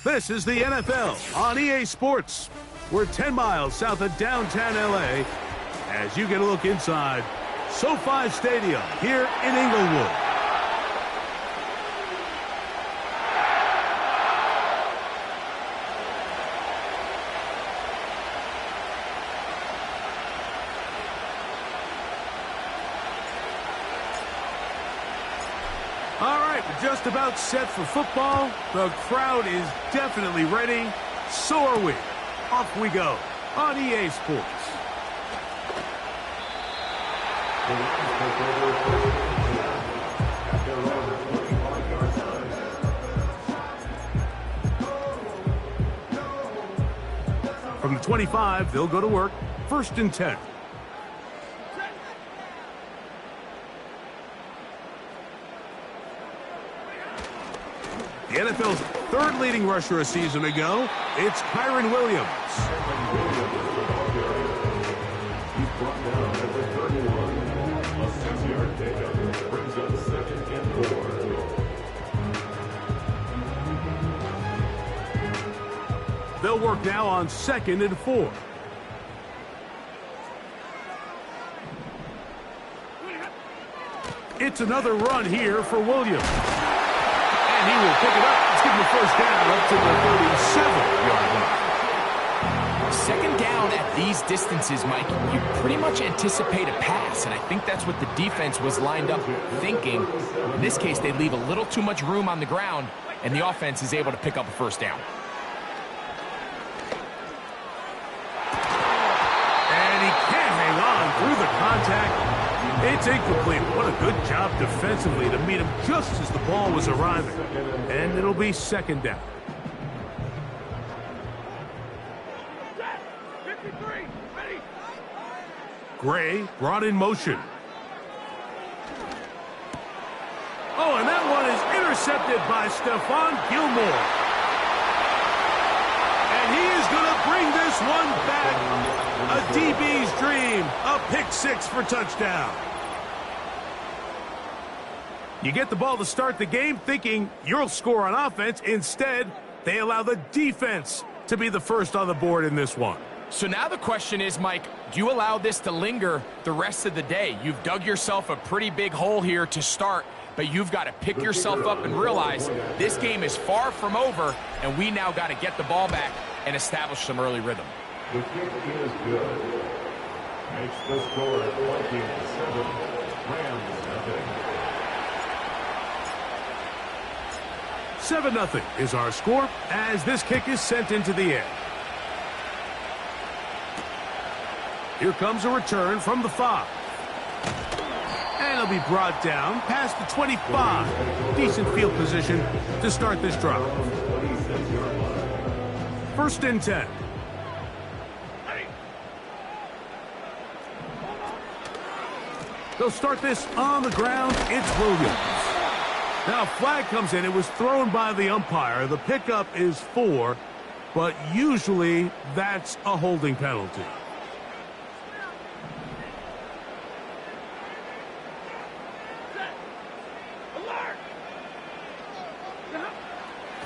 This is the NFL on EA Sports. We're 10 miles south of downtown LA as you get a look inside SoFi Stadium here in Inglewood. All right, we're just about set for football. The crowd is definitely ready. So are we. Off we go on EA Sports. From the 25, they'll go to work. 1st and 10. The NFL's third leading rusher a season ago, it's Kyren Williams. He's brought down at the 31. A 6-yard pickup brings up 2nd and 4. They'll work now on 2nd and 4. It's another run here for Williams. And he will pick it up. Let's give him the first down up to the 37-yard line. 2nd down at these distances, Mike, you pretty much anticipate a pass, and I think that's what the defense was lined up thinking. In this case, they leave a little too much room on the ground, and the offense is able to pick up a first down. And he can't hang on through the contact. It's incomplete. What a good job defensively to meet him just as the ball was arriving. And it'll be 2nd down. Gray brought in motion. Oh, and that one is intercepted by Stephon Gilmore. And he is going to bring this one back. A DB's dream. A pick 6 for touchdown. You get the ball to start the game thinking you'll score on offense. Instead, they allow the defense to be the first on the board in this one. So now the question is, Mike, do you allow this to linger the rest of the day? You've dug yourself a pretty big hole here to start, but you've got to pick yourself up and realize this game is far from over, and we now got to get the ball back and establish some early rhythm. The kick is good. Makes the score 27. Rams nothing. 7-0 is our score as this kick is sent into the air. Here comes a return from the 5. And it'll be brought down past the 25. Decent field position to start this drive. 1st and 10. They'll start this on the ground. It's Williams. Now, flag comes in. It was thrown by the umpire. The pickup is 4, but usually that's a holding penalty.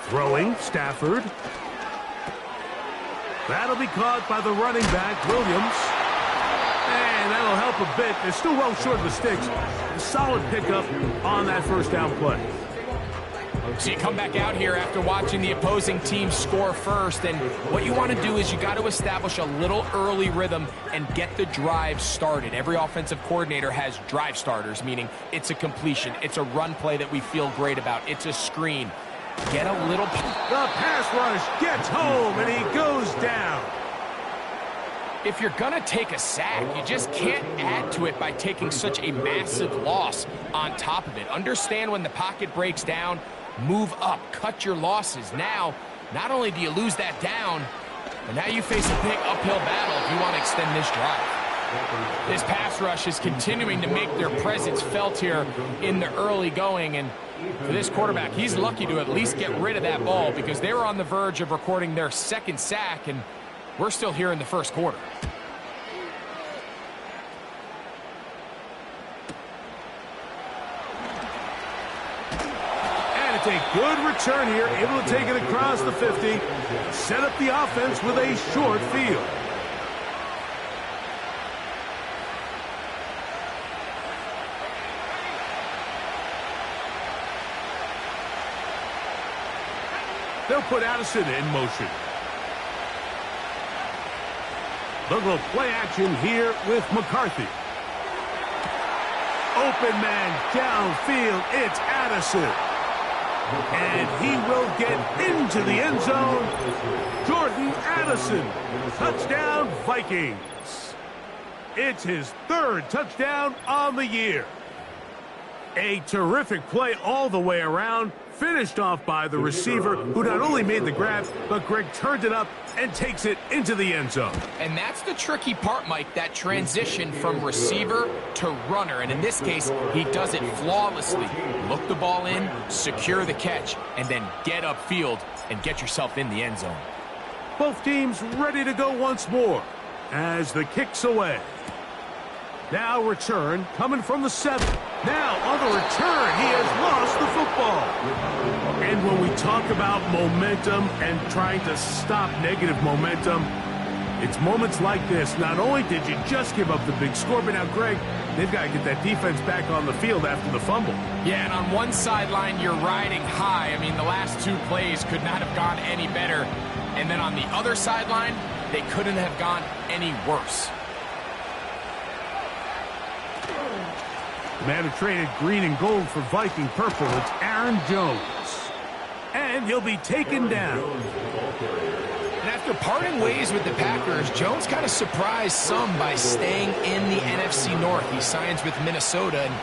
Throwing, Stafford. That'll be caught by the running back, Williams. And that'll help a bit. They're still well short of the sticks. A solid pickup on that first down play. So you come back out here after watching the opposing team score first, and what you want to do is you got to establish a little early rhythm and get the drive started. Every offensive coordinator has drive starters, meaning it's a completion, it's a run play that we feel great about, it's a screen. Get a little... The pass rush gets home, and he goes down. If you're going to take a sack, you just can't add to it by taking such a massive loss on top of it. Understand when the pocket breaks down, move up, cut your losses. Now, not only do you lose that down, but now you face a big uphill battle if you want to extend this drive. This pass rush is continuing to make their presence felt here in the early going, and for this quarterback, he's lucky to at least get rid of that ball because they were on the verge of recording their 2nd sack, and we're still here in the 1st quarter. And it's a Good return here, able to take it across the 50. Set up the offense with a short field. They'll put Addison in motion. They'll go play action here with McCarthy. Open man downfield. It's Addison. And he will get into the end zone. Jordan Addison. Touchdown, Vikings. It's his third touchdown on the year. A terrific play all the way around. Finished off by the receiver, who not only made the grab, but Greg turned it up and takes it into the end zone. And that's the tricky part, Mike, that transition from receiver to runner. And in this case, he does it flawlessly. Look the ball in, secure the catch, and then get upfield and get yourself in the end zone. Both teams ready to go once more as the kick's away. Now return coming from the 7. Now on the return, he has lost the football. And when we talk about momentum and trying to stop negative momentum, it's moments like this. Not only did you just give up the big score, but now, Greg, they've got to get that defense back on the field after the fumble. Yeah, and on one sideline, you're riding high. I mean, the last 2 plays could not have gone any better. And then on the other sideline, they couldn't have gone any worse. The man who traded green and gold for Viking purple, it's Aaron Jones. And he'll be taken down. And after parting ways with the Packers, Jones kind of surprised some by staying in the NFC North. He signs with Minnesota, and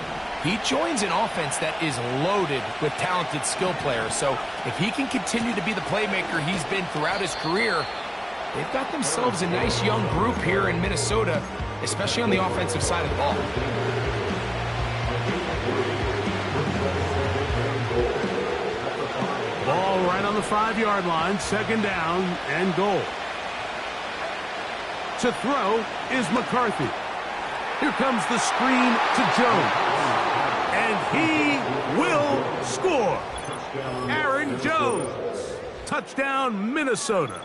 he joins an offense that is loaded with talented skill players. So if he can continue to be the playmaker he's been throughout his career, they've got themselves a nice young group here in Minnesota, especially on the offensive side of the ball. Ball right on the 5-yard line, 2nd down and goal. To throw is McCarthy. Here comes the screen to Jones. And he will score. Aaron Jones. Touchdown, Minnesota.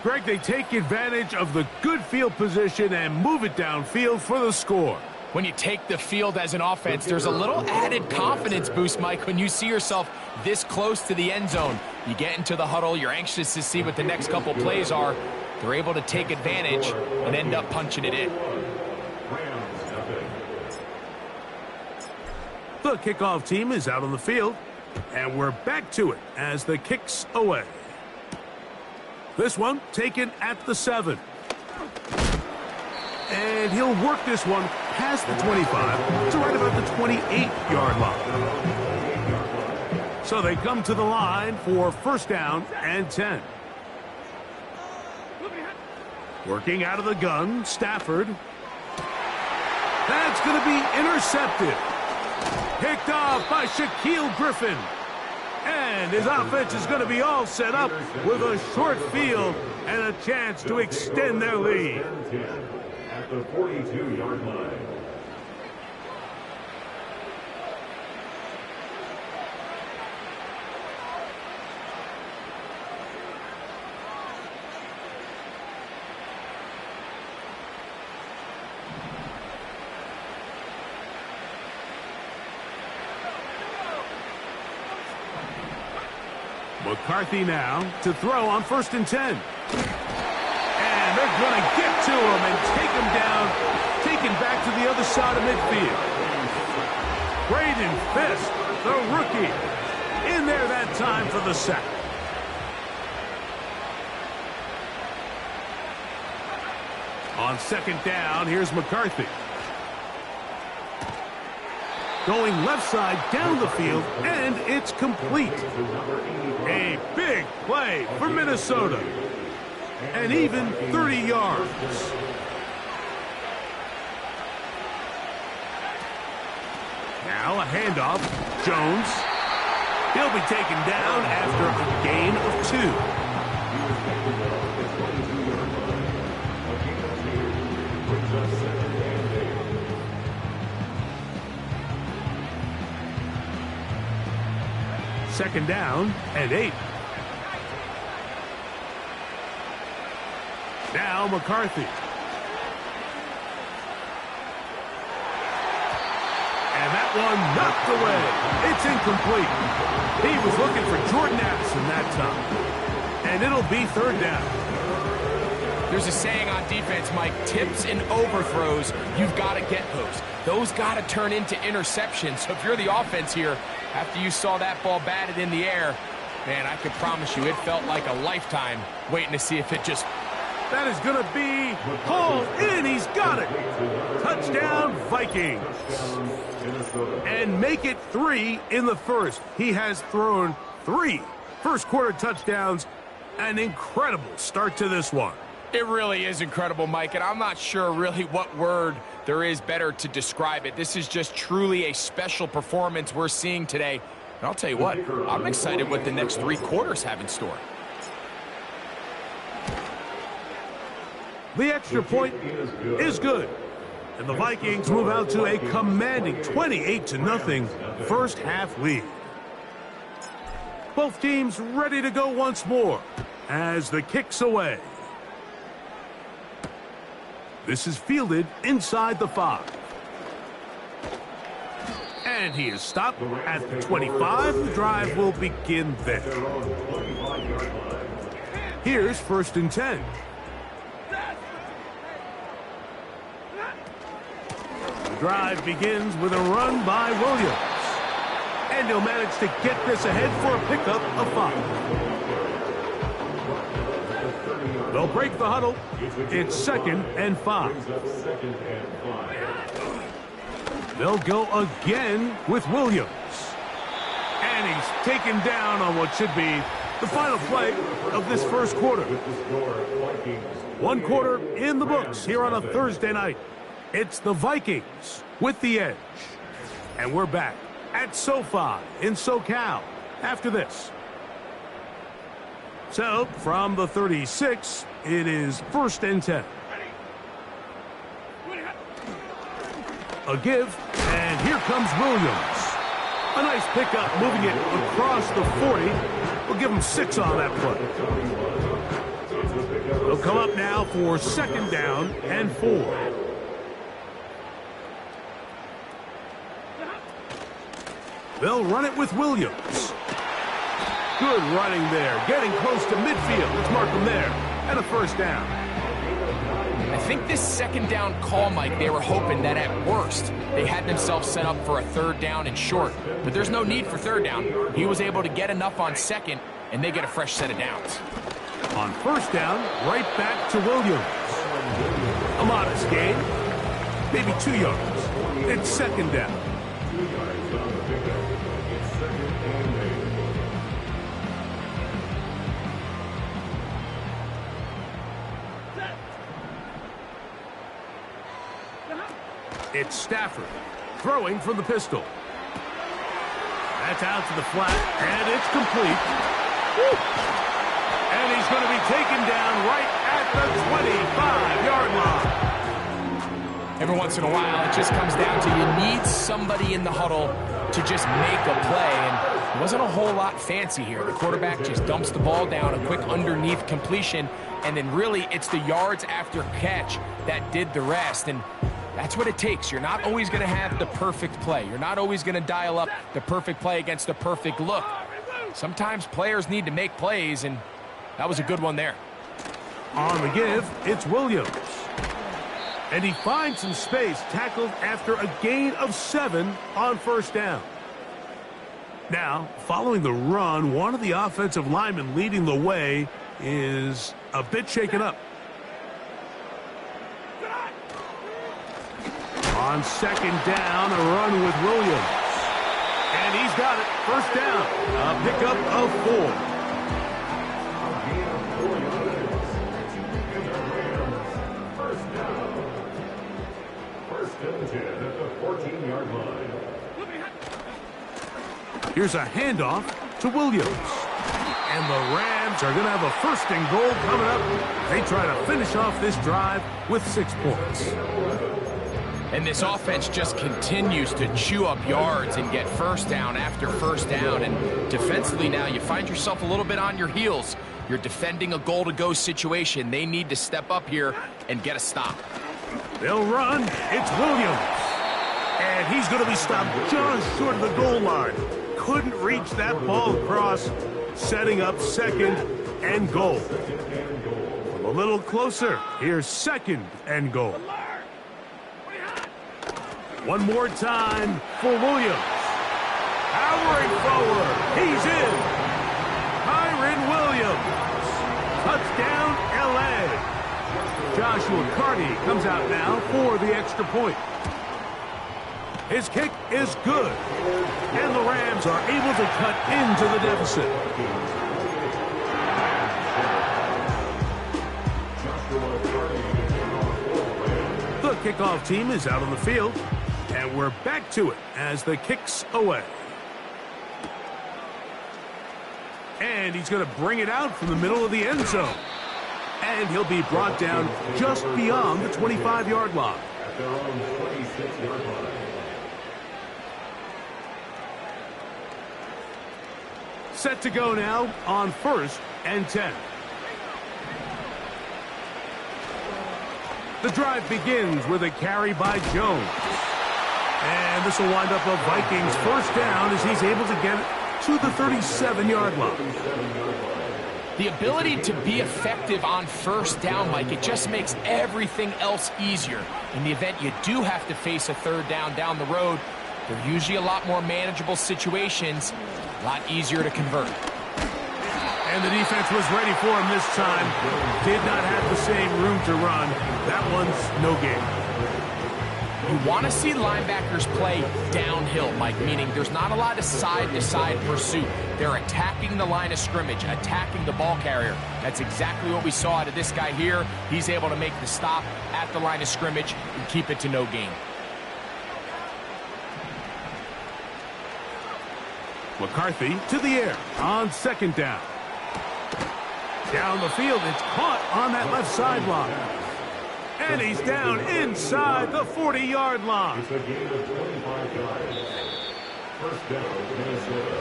Greg, they take advantage of the good field position and move it downfield for the score. When you take the field as an offense, there's a little added confidence boost, Mike, when you see yourself this close to the end zone. You get into the huddle, you're anxious to see what the next couple plays are. They're able to take advantage and end up punching it in. The kickoff team is out on the field, and we're back to it as the kick's away. This one taken at the 7. And he'll work this one past the 25 to right about the 28-yard line. So they come to the line for 1st down and 10. Working out of the gun, Stafford. That's going to be intercepted. Picked off by Shaquille Griffin. And his offense is going to be all set up with a short field and a chance to extend their lead. At the 42-yard line. McCarthy now to throw on 1st and 10. And they're going to get to him and take him down, taken back to the other side of midfield. Braden Fisk, the rookie, in there that time for the sack. On 2nd down, here's McCarthy. Going left side down the field, and it's complete. A big play for Minnesota. And even 30 yards. Now a handoff. Jones. He'll be taken down after a gain of 2. Second down and 8. Now McCarthy. And that one knocked away. It's incomplete. He was looking for Jordan Addison that time. And it'll be third down. There's a saying on defense, Mike, tips and overthrows, you've got to get those. Those got to turn into interceptions. So if you're the offense here, after you saw that ball batted in the air, man, I can promise you it felt like a lifetime waiting to see if it just... That is going to be hauled in. He's got it. Touchdown, Vikings. And make it 3 in the first. He has thrown 3 first-quarter touchdowns. An incredible start to this one. It really is incredible, Mike, and I'm not sure really what word there is better to describe it. This is just truly a special performance we're seeing today. And I'll tell you what, I'm excited what the next 3 quarters have in store. The extra point is good. And the Vikings move out to a commanding 28-0 first half lead. Both teams ready to go once more as the kick's away. This is fielded inside the 5. And he is stopped at the 25. The drive will begin there. Here's 1st and 10. The drive begins with a run by Williams. And he'll manage to get this ahead for a pickup of 5. They'll break the huddle. It's 2nd and 5. They'll go again with Williams. And he's taken down on what should be the final play of this first quarter. 1 quarter in the books here on a Thursday night. It's the Vikings with the edge. And we're back at SoFi in SoCal after this. So, from the 36, it is 1st and 10. A give, and here comes Williams. A nice pickup, moving it across the 40. We'll give him 6 on that play. They'll come up now for 2nd down and 4. They'll run it with Williams. Good running there, getting close to midfield. Let's mark him there, and a 1st down. I think this 2nd down call, Mike, they were hoping that at worst they had themselves set up for a 3rd down and short. But there's no need for 3rd down. He was able to get enough on 2nd, and they get a fresh set of downs. On 1st down, right back to Williams. A modest gain, maybe 2 yards. It's 2nd down. It's Stafford throwing from the pistol. That's out to the flat, and it's complete. Woo! And he's going to be taken down right at the 25-yard line. Every once in a while, it just comes down to you need somebody in the huddle to just make a play, and it wasn't a whole lot fancy here. The quarterback just dumps the ball down, a quick underneath completion, and then really it's the yards after catch that did the rest. And that's what it takes. You're not always going to have the perfect play. You're not always going to dial up the perfect play against the perfect look. Sometimes players need to make plays, and that was a good one there. On the give, it's Williams. And he finds some space, tackled after a gain of 7 on 1st down. Now, following the run, one of the offensive linemen leading the way is a bit shaken up. On 2nd down, a run with Williams. And he's got it. 1st down. A pickup of 4. Here's a handoff to Williams. And the Rams are going to have a 1st and goal coming up. They try to finish off this drive with 6 points. And this offense just continues to chew up yards and get first down after first down. And defensively now, you find yourself a little bit on your heels. You're defending a goal-to-go situation. They need to step up here and get a stop. They'll run. It's Williams. And he's going to be stopped just short of the goal line. Couldn't reach that ball across, setting up second and goal. A little closer. Here's second and goal. One more time for Williams. Powering forward. He's in. Kyren Williams. Touchdown, L.A. Joshua Carty comes out now for the extra point. His kick is good. And the Rams are able to cut into the deficit. The kickoff team is out on the field. And we're back to it as the kick's away. And he's going to bring it out from the middle of the end zone. And he'll be brought down just beyond the 25-yard line. At their own 26-yard line. Set to go now on 1st and 10. The drive begins with a carry by Jones. And this will wind up a Vikings first down as he's able to get it to the 37-yard line. The ability to be effective on first down, Mike, it just makes everything else easier. In the event you do have to face a third down the road, they're usually a lot more manageable situations, a lot easier to convert. And the defense was ready for him this time. Did not have the same room to run. That one's no gain. You want to see linebackers play downhill, Mike, meaning there's not a lot of side-to-side pursuit. They're attacking the line of scrimmage, attacking the ball carrier. That's exactly what we saw out of this guy here. He's able to make the stop at the line of scrimmage and keep it to no gain. McCarthy to the air on second down. Down the field, it's caught on that left sideline. And he's down inside the 40-yard line. It's a gain of 25 yards. First down, Minnesota.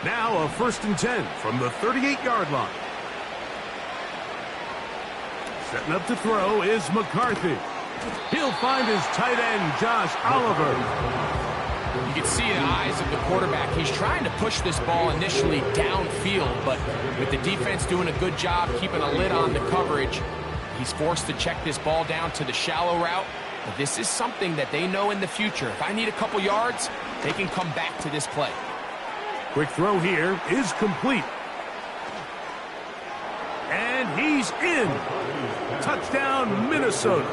Now a 1st and 10 from the 38-yard line. Setting up to throw is McCarthy. He'll find his tight end, Josh Oliver. You can see in the eyes of the quarterback, he's trying to push this ball initially downfield, but with the defense doing a good job keeping a lid on the coverage, he's forced to check this ball down to the shallow route. But this is something that they know in the future. If I need a couple yards, they can come back to this play. Quick throw here is complete. And he's in. Touchdown, Minnesota.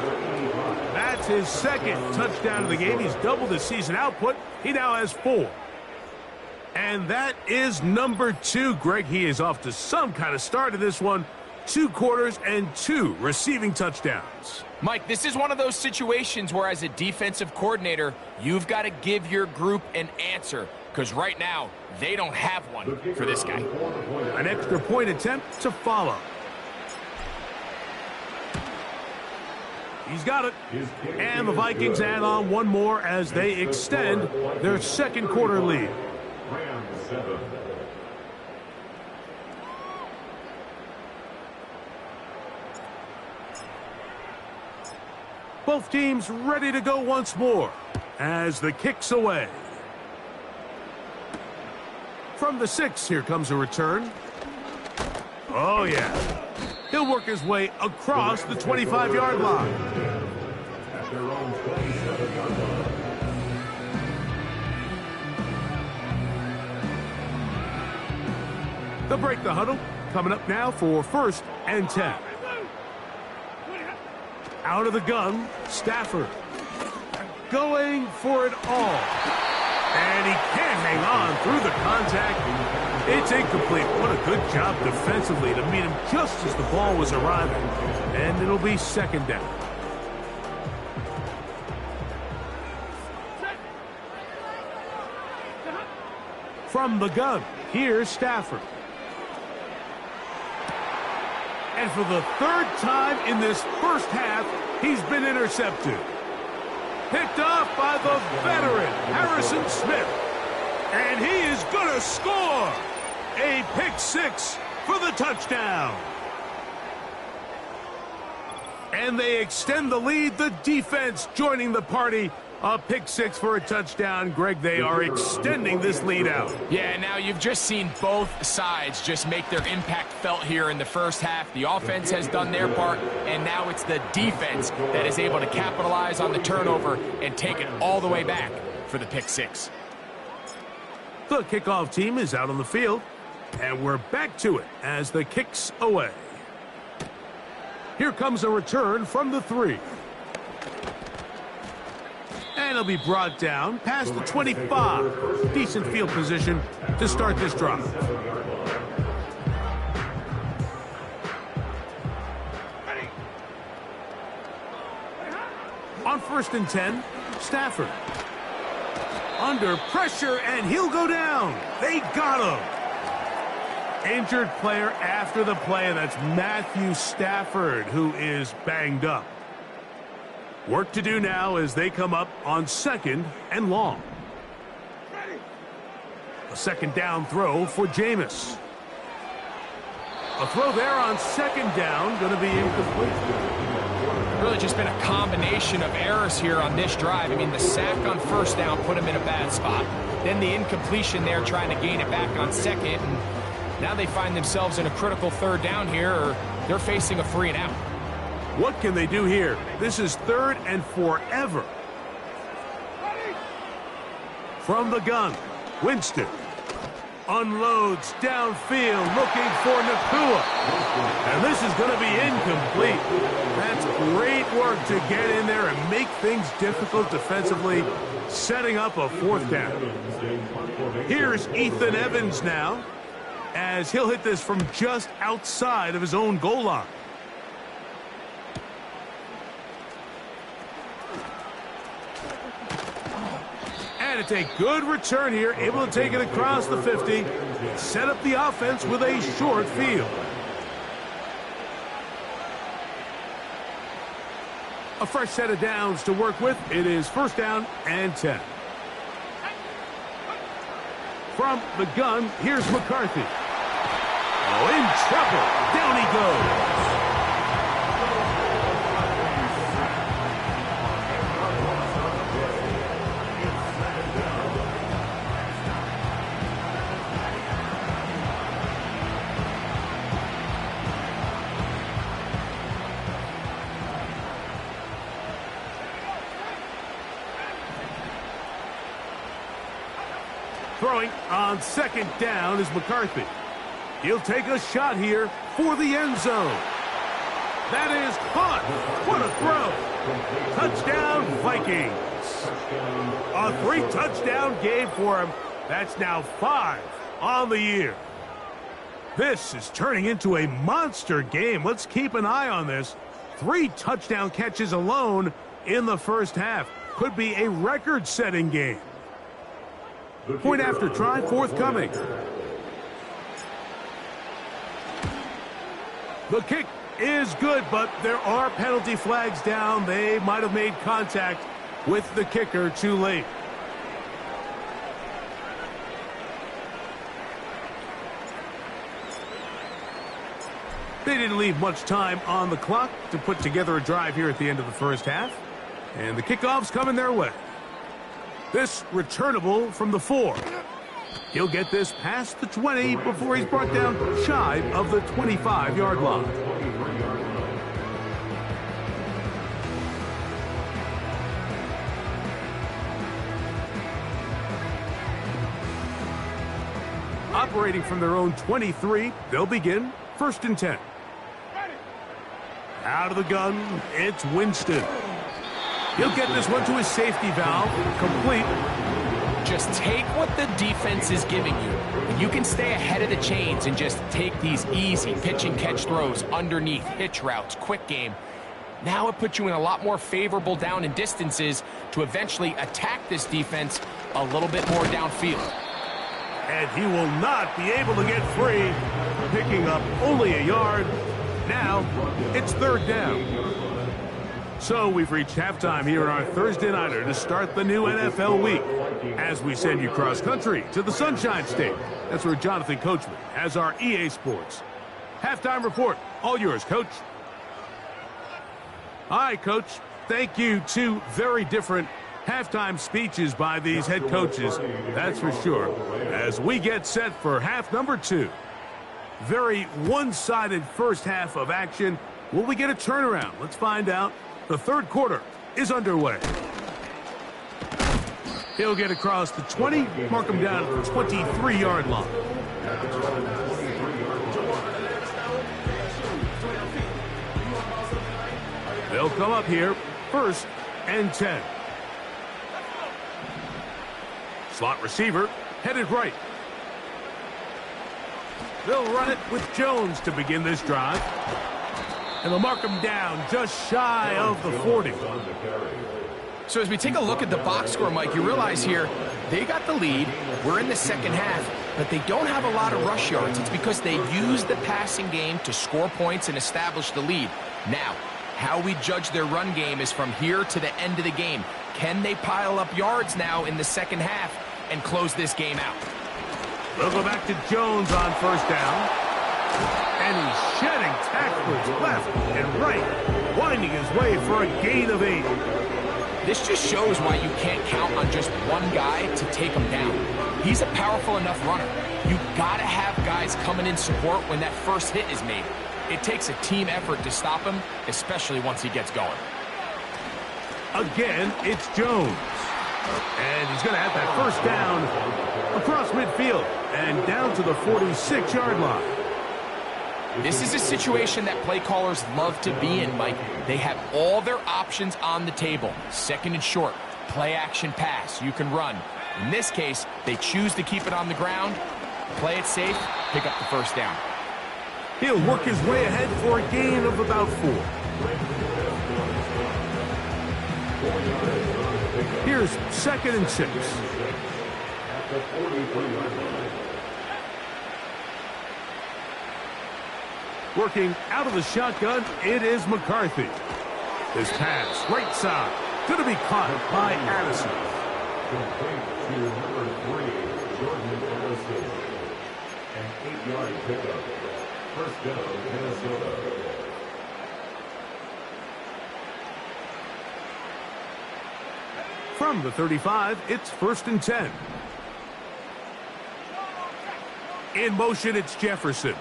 That's his second touchdown of the game. He's doubled his season output. He now has 4. And that is number 2, Greg. He is off to some kind of start in this one. 2 quarters and 2 receiving touchdowns. Mike, this is one of those situations where as a defensive coordinator, you've got to give your group an answer. Because right now, they don't have one for this guy. An extra point attempt to follow. He's got it. And the Vikings add on one more as they extend their second quarter lead. Rams 7. Both teams ready to go once more as the kick's away. From the 6, here comes a return. Oh, yeah. He'll work his way across the 25-yard line. At their own 27-yard line. They'll break the huddle. Coming up now for 1st and 10. Out of the gun, Stafford. Going for it all. And he can't hang on through the contact. It's incomplete. What a good job defensively to meet him just as the ball was arriving. And it'll be second down. From the gun, here's Stafford. And for the third time in this first half, he's been intercepted. Picked off by the veteran, Harrison Smith. And he is going to score. A pick six for the touchdown. And they extend the lead. The defense joining the party. A pick six for a touchdown. Greg, they are extending this lead out. Yeah, now you've just seen both sides just make their impact felt here in the first half. The offense has done their part, and now it's the defense that is able to capitalize on the turnover and take it all the way back for the pick six. The kickoff team is out on the field, and we're back to it as the kick's away. Here comes a return from the 3. And it'll be brought down past the 25. Decent field position to start this drive. On 1st and 10, Stafford. Under pressure, and he'll go down. They got him. Injured player after the play, and that's Matthew Stafford, who is banged up. Work to do now as they come up on 2nd and long. A 2nd down throw for Jameis. A throw there on 2nd down, going to be incomplete. Really just been a combination of errors here on this drive. I mean, the sack on 1st down put him in a bad spot. Then the incompletion there trying to gain it back on 2nd. And now they find themselves in a critical 3rd down here, or they're facing a 3 and out. What can they do here? This is 3rd and forever. From the gun, Winston unloads downfield looking for Nacua. And this is going to be incomplete. That's great work to get in there and make things difficult defensively, setting up a 4th down. Here's Ethan Evans now, as he'll hit this from just outside of his own goal line. And it's a good return here, able to take it across the 50, set up the offense with a short field. A fresh set of downs to work with. It is 1st down and 10. From the gun, here's McCarthy. Oh, in trouble. Down he goes. Throwing on 2nd down is McCarthy. He'll take a shot here for the end zone. That is caught. What a throw. Touchdown, Vikings. A 3-touchdown game for him. That's now 5 on the year. This is turning into a monster game. Let's keep an eye on this. 3 touchdown catches alone in the first half. Could be a record-setting game. Point after try forthcoming. The kick is good, but there are penalty flags down. They might have made contact with the kicker too late. They didn't leave much time on the clock to put together a drive here at the end of the first half. And the kickoff's coming their way. This returnable from the 4. He'll get this past the 20 before he's brought down shy of the 25-yard line. Operating from their own 23, they'll begin 1st and 10. Out of the gun, it's Winston. He'll get this one to his safety valve, complete. Just take what the defense is giving you. And you can stay ahead of the chains and just take these easy pitch and catch throws underneath, hitch routes, quick game. Now it puts you in a lot more favorable down and distances to eventually attack this defense a little bit more downfield. And he will not be able to get free, picking up only a yard. Now, it's third down. So we've reached halftime here in our Thursday Nighter to start the new NFL week as we send you cross-country to the Sunshine State. That's where Jonathan Coachman has our EA Sports halftime report. All yours, Coach. All right, Coach. Thank you. Two very different halftime speeches by these head coaches, that's for sure, as we get set for half number 2. Very one-sided first half of action. Will we get a turnaround? Let's find out. The third quarter is underway. He'll get across the 20, mark him down at the 23-yard line. They'll come up here, 1st and 10. Slot receiver, headed right. They'll run it with Jones to begin this drive. And they'll mark him down just shy of the 40. So as we take a look at the box score, Mike, you realize here they got the lead. We're in the second half, but they don't have a lot of rush yards. It's because they use the passing game to score points and establish the lead. Now, how we judge their run game is from here to the end of the game. Can they pile up yards now in the second half and close this game out? They'll go back to Jones on first down. And he's shedding tacklers left and right, winding his way for a gain of 8. This just shows why you can't count on just one guy to take him down. He's a powerful enough runner. You gotta have guys coming in support when that first hit is made. It takes a team effort to stop him, especially once he gets going. Again, it's Jones. And he's gonna have that first down across midfield and down to the 46-yard line. This is a situation that play callers love to be in, Mike. They have all their options on the table. Second and short, play action pass, you can run. In this case, they choose to keep it on the ground, play it safe, pick up the first down. He'll work his way ahead for a gain of about 4. Here's 2nd and 6. Working out of the shotgun, it is McCarthy. This pass, right side, going to be caught by Addison. An 8-yard pickup. First down, Minnesota. From the 35, it's 1st and 10. In motion, it's Jefferson.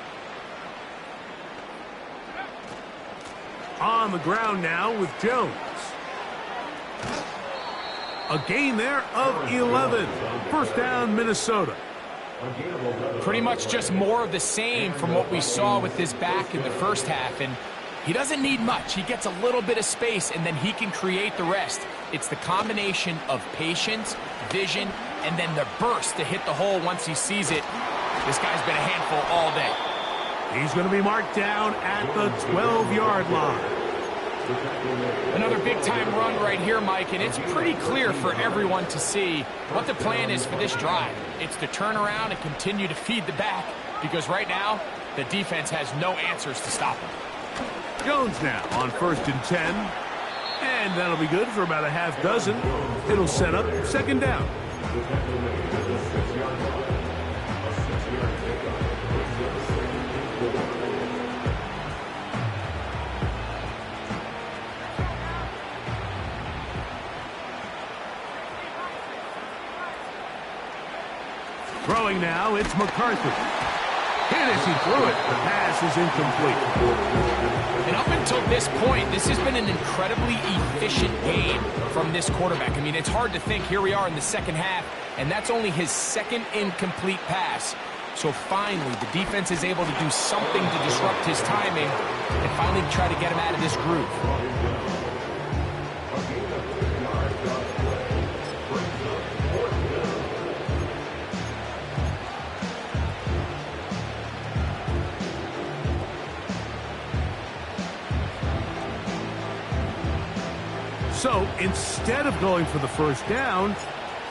On the ground now with Jones. A gain there of 11. First down, Minnesota. Pretty much just more of the same from what we saw with this back in the first half. And he doesn't need much. He gets a little bit of space, and then he can create the rest. It's the combination of patience, vision, and then the burst to hit the hole once he sees it. This guy's been a handful all day. He's going to be marked down at the 12-yard line. Another big-time run right here, Mike, and it's pretty clear for everyone to see what the plan is for this drive. It's to turn around and continue to feed the back, because right now, the defense has no answers to stop him. Jones now on 1st and 10. And that'll be good for about a half dozen. It'll set up 2nd down. Throwing now, it's McCarthy. And as he threw it, the pass is incomplete. And up until this point, this has been an incredibly efficient game from this quarterback. I mean, it's hard to think here we are in the second half, and that's only his 2nd incomplete pass. So finally, the defense is able to do something to disrupt his timing and finally try to get him out of this groove. So instead of going for the first down,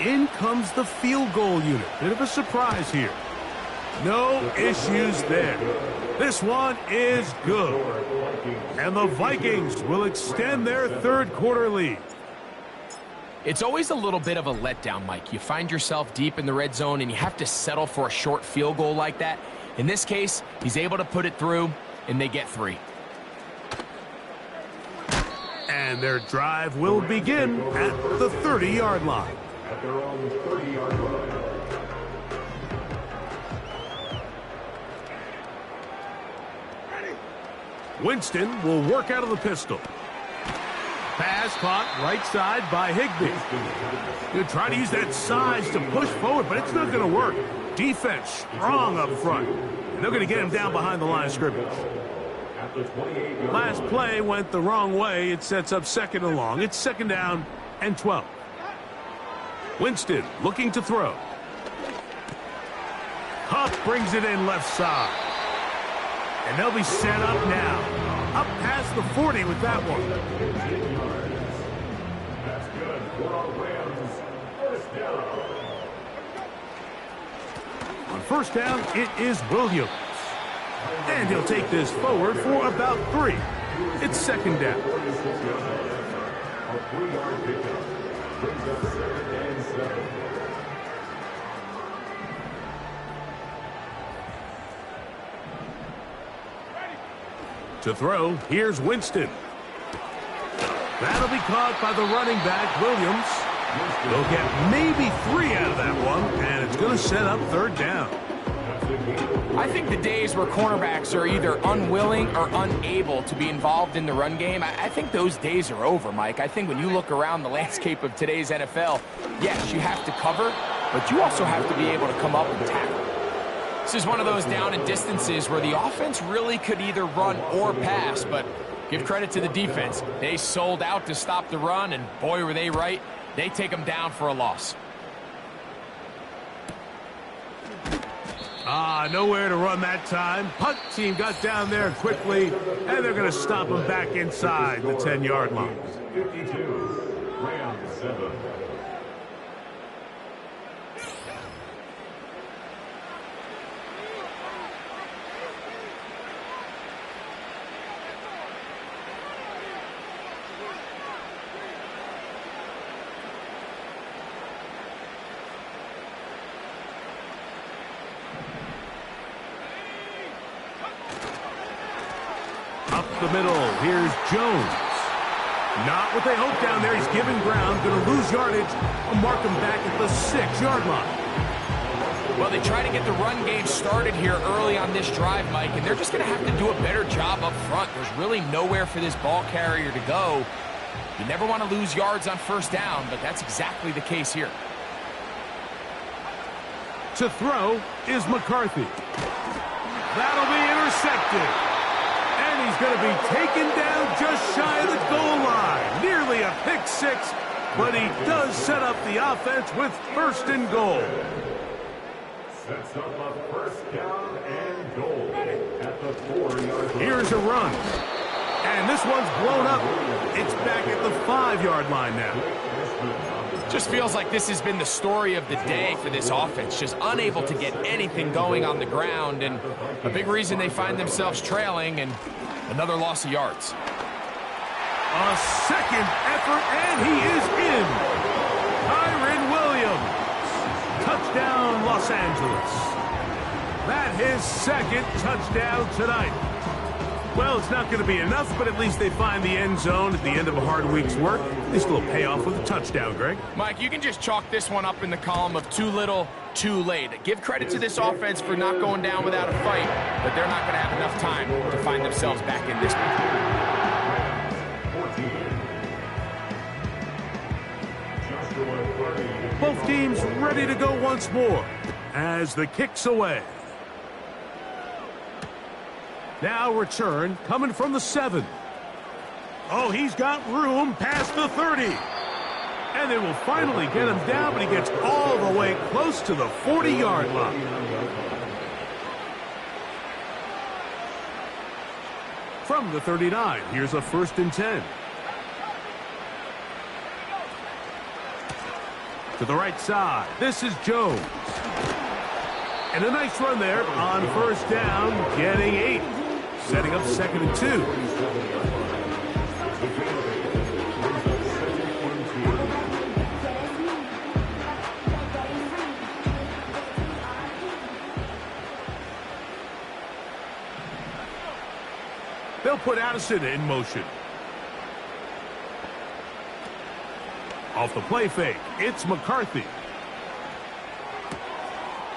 In comes the field goal unit. Bit of a surprise here. No issues there. This one is good. And the Vikings will extend their third quarter lead. It's always a little bit of a letdown, Mike. You find yourself deep in the red zone and you have to settle for a short field goal like that. In this case, he's able to put it through, and they get 3. And their drive will begin at the 30-yard line. At their own 30-yard line. Winston will work out of the pistol. Pass caught right side by Higbee. He'll try to use that size to push forward, but it's not going to work. Defense strong up front. And they're going to get him down behind the line of scrimmage. Last play went the wrong way. It sets up 2nd and long. It's 2nd down and 12. Winston looking to throw. Huff brings it in left side. And they'll be set up now. Up past the 40 with that one. That's good for our Rams. First down. On first down, it is Williams. And he'll take this forward for about 3. It's 2nd down. A 3-yard pickup. Brings up 2nd and 7. To throw, here's Winston. That'll be caught by the running back, Williams. They'll get maybe 3 out of that one, and it's going to set up 3rd down. I think the days where cornerbacks are either unwilling or unable to be involved in the run game, I think those days are over, Mike. I think when you look around the landscape of today's NFL, yes, you have to cover, but you also have to be able to come up and tackle. This is one of those down and distances where the offense really could either run or pass, but give credit to the defense. They sold out to stop the run, and boy, were they right. They take them down for a loss. Nowhere to run that time. Punt team got down there quickly, and they're going to stop him back inside the 10-yard line. 52, Rams 7. Up the middle, here's Jones. Not what they hoped down there. He's giving ground, going to lose yardage. I'll mark him back at the 6-yard line. Well, they try to get the run game started here early on this drive, Mike, and they're just going to have to do a better job up front. There's really nowhere for this ball carrier to go. You never want to lose yards on first down, but that's exactly the case here. To throw is McCarthy. That'll be intercepted. And he's going to be taken down just shy of the goal line. Nearly a pick 6, but he does set up the offense with 1st and goal. Sets up a 1st down and goal at the 4-yard line. Here's a run. And this one's blown up. It's back at the 5-yard line now. Just feels like this has been the story of the day for this offense. Just unable to get anything going on the ground, and a big reason they find themselves trailing, and another loss of yards. A second effort, and he is in. Kyren Williams. Touchdown, Los Angeles. That his 2nd touchdown tonight. Well, it's not going to be enough, but at least they find the end zone at the end of a hard week's work. They still pay off with a touchdown, Greg. Mike, you can just chalk this one up in the column of too little, too late. Give credit to this offense for not going down without a fight, but they're not going to have enough time to find themselves back in this one. Both teams ready to go once more as the kick's away. Now return coming from the 7. Oh, he's got room past the 30. And they will finally get him down, but he gets all the way close to the 40-yard line. From the 39, here's a 1st and 10. To the right side. This is Jones. And a nice run there on first down, getting 8. Setting up 2nd and 2. They'll put Addison in motion. Off the play fake, it's McCarthy.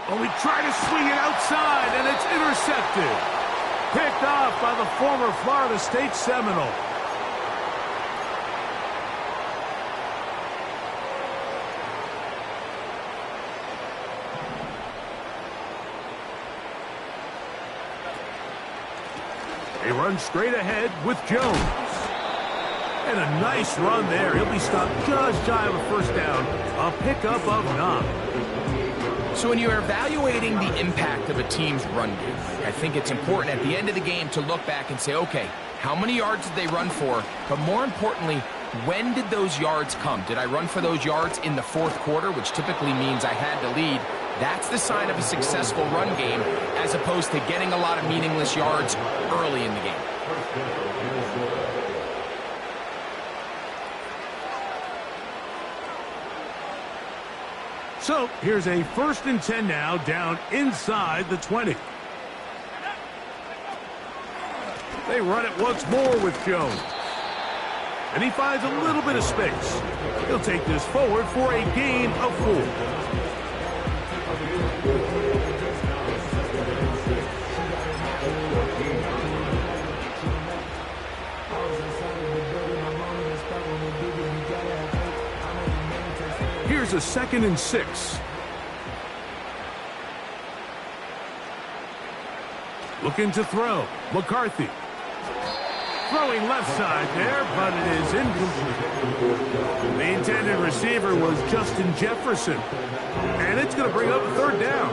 Oh, he tried to swing it outside, and it's intercepted. Picked off by the former Florida State Seminole. They run straight ahead with Jones. And a nice run there. He'll be stopped just shy of a first down. A pickup of 9. So when you're evaluating the impact of a team's run game, I think it's important at the end of the game to look back and say, okay, how many yards did they run for? But more importantly, when did those yards come? Did I run for those yards in the fourth quarter, which typically means I had to lead? That's the sign of a successful run game, as opposed to getting a lot of meaningless yards early in the game. So here's a 1st and 10 now, down inside the 20. They run it once more with Jones. And he finds a little bit of space. He'll take this forward for a gain of 4. Here's a 2nd and 6. Looking to throw. McCarthy. Throwing left side there, but it is incomplete. The intended receiver was Justin Jefferson. And it's going to bring up a 3rd down.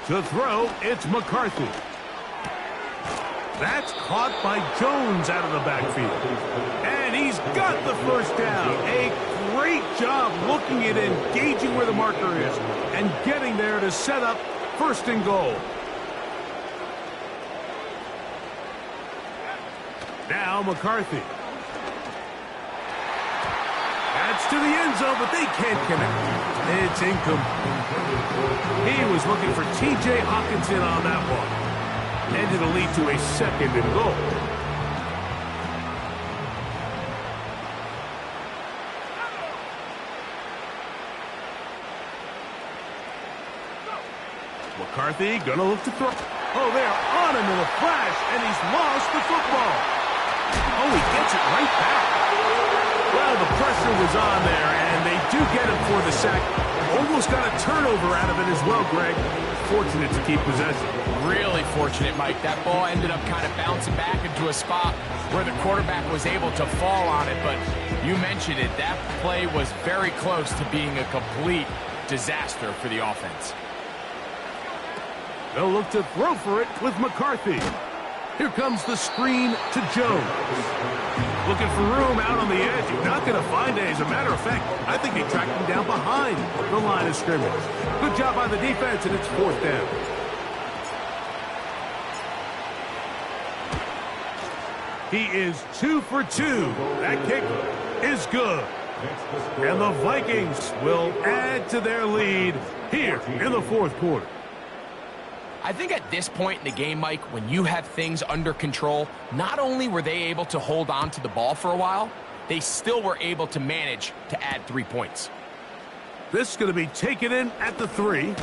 To throw, it's McCarthy. That's caught by Jones out of the backfield. And he's got the first down. A great job looking at engaging where the marker is and getting there to set up 1st and goal. Now McCarthy. That's to the end zone, but they can't connect. It's incomplete. He was looking for T.J. Hockenson on that one. And it'll lead to a 2nd and goal. McCarthy gonna look to throw. Oh, they're on him in a flash, and he's lost the football. Oh, he gets it right back. Well, the pressure was on there, and they do get him for the sack. Almost got a turnover out of it as well, Greg. Fortunate to keep possession. Really fortunate, Mike. That ball ended up kind of bouncing back into a spot where the quarterback was able to fall on it, but you mentioned it. That play was very close to being a complete disaster for the offense. They'll look to throw for it with McCarthy. Here comes the screen to Jones. Looking for room out on the edge. He's not going to find it. As a matter of fact, I think they tracked him down behind the line of scrimmage. Good job by the defense, and it's 4th down. He is 2 for 2. That kick is good. And the Vikings will add to their lead here in the 4th quarter. I think at this point in the game, Mike, when you have things under control, not only were they able to hold on to the ball for a while, they still were able to manage to add 3 points. This is going to be taken in at the 3.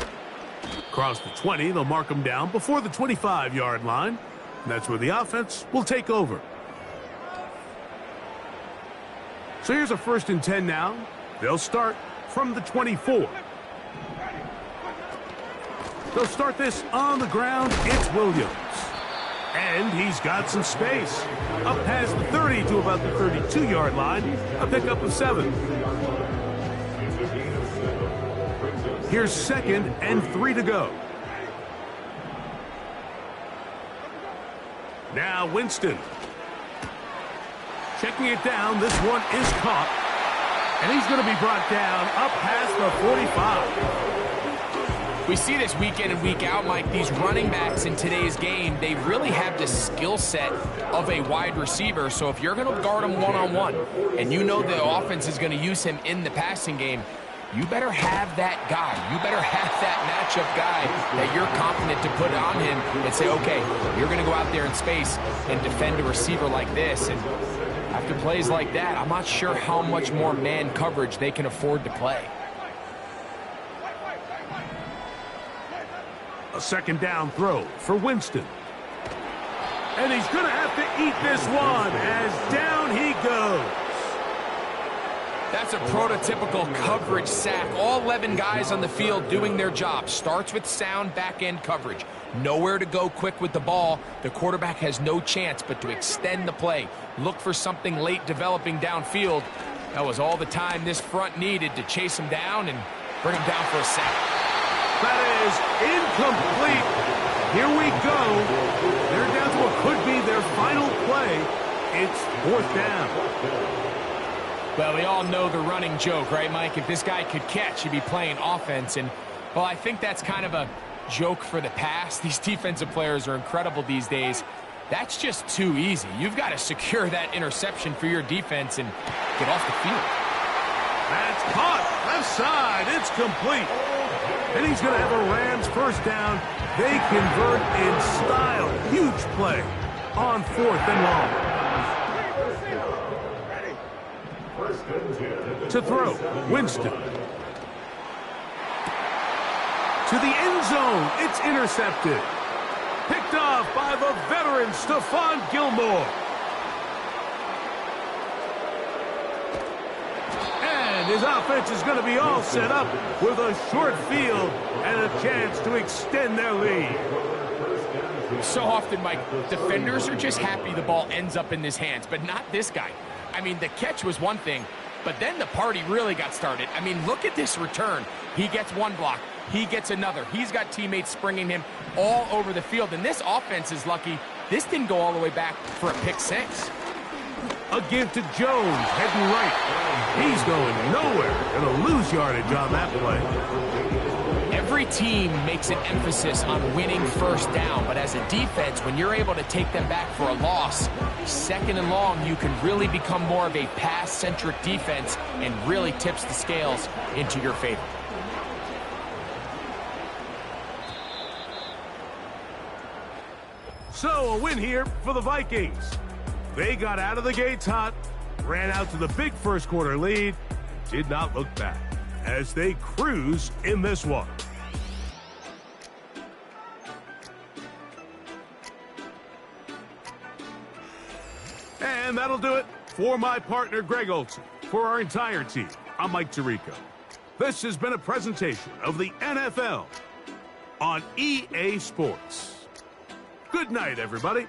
Across the 20, they'll mark them down before the 25-yard line. And that's where the offense will take over. So here's a 1st and 10 now. They'll start from the 24. They'll start this on the ground. It's Williams. And he's got some space. Up past the 30 to about the 32-yard line. A pickup of 7. Here's 2nd and 3 to go. Now Winston. Checking it down. This one is caught. And he's going to be brought down up past the 45. We see this week in and week out, Mike. These running backs in today's game, they really have the skill set of a wide receiver. So if you're going to guard him one-on-one, and you know the offense is going to use him in the passing game, you better have that guy. You better have that matchup guy that you're confident to put on him and say, okay, you're going to go out there in space and defend a receiver like this. And after plays like that, I'm not sure how much more man coverage they can afford to play. A second down throw for Winston. And he's going to have to eat this one as down he goes. That's a prototypical coverage sack. All 11 guys on the field doing their job. Starts with sound back-end coverage. Nowhere to go quick with the ball. The quarterback has no chance but to extend the play. Look for something late developing downfield. That was all the time this front needed to chase him down and bring him down for a sack. That is incomplete. Here we go. They're down to what could be their final play. It's fourth down. Well, we all know the running joke, right, Mike? If this guy could catch, he'd be playing offense. And, well, I think that's kind of a joke for the past. These defensive players are incredible these days. That's just too easy. You've got to secure that interception for your defense and get off the field. That's caught. Left side. It's complete. And he's going to have a Rams first down. They convert in style. Huge play on fourth and long. To throw, Winston. To the end zone, it's intercepted. Picked off by the veteran, Stephon Gilmore. And his offense is going to be all set up with a short field and a chance to extend their lead. So often, Mike, defenders are just happy the ball ends up in his hands, but not this guy. I mean, the catch was one thing, but then the party really got started. I mean, look at this return. He gets one block. He gets another. He's got teammates springing him all over the field. And this offense is lucky this didn't go all the way back for a pick six. A give to Jones, heading right. He's going nowhere. Going to lose yardage on that play. Every team makes an emphasis on winning first down, but as a defense, when you're able to take them back for a loss, second and long, you can really become more of a pass-centric defense and really tips the scales into your favor. So a win here for the Vikings. They got out of the gates hot, ran out to the big first quarter lead, did not look back as they cruise in this one. And that'll do it for my partner, Greg Olsen. For our entire team, I'm Mike Tirico. This has been a presentation of the NFL on EA Sports. Good night, everybody.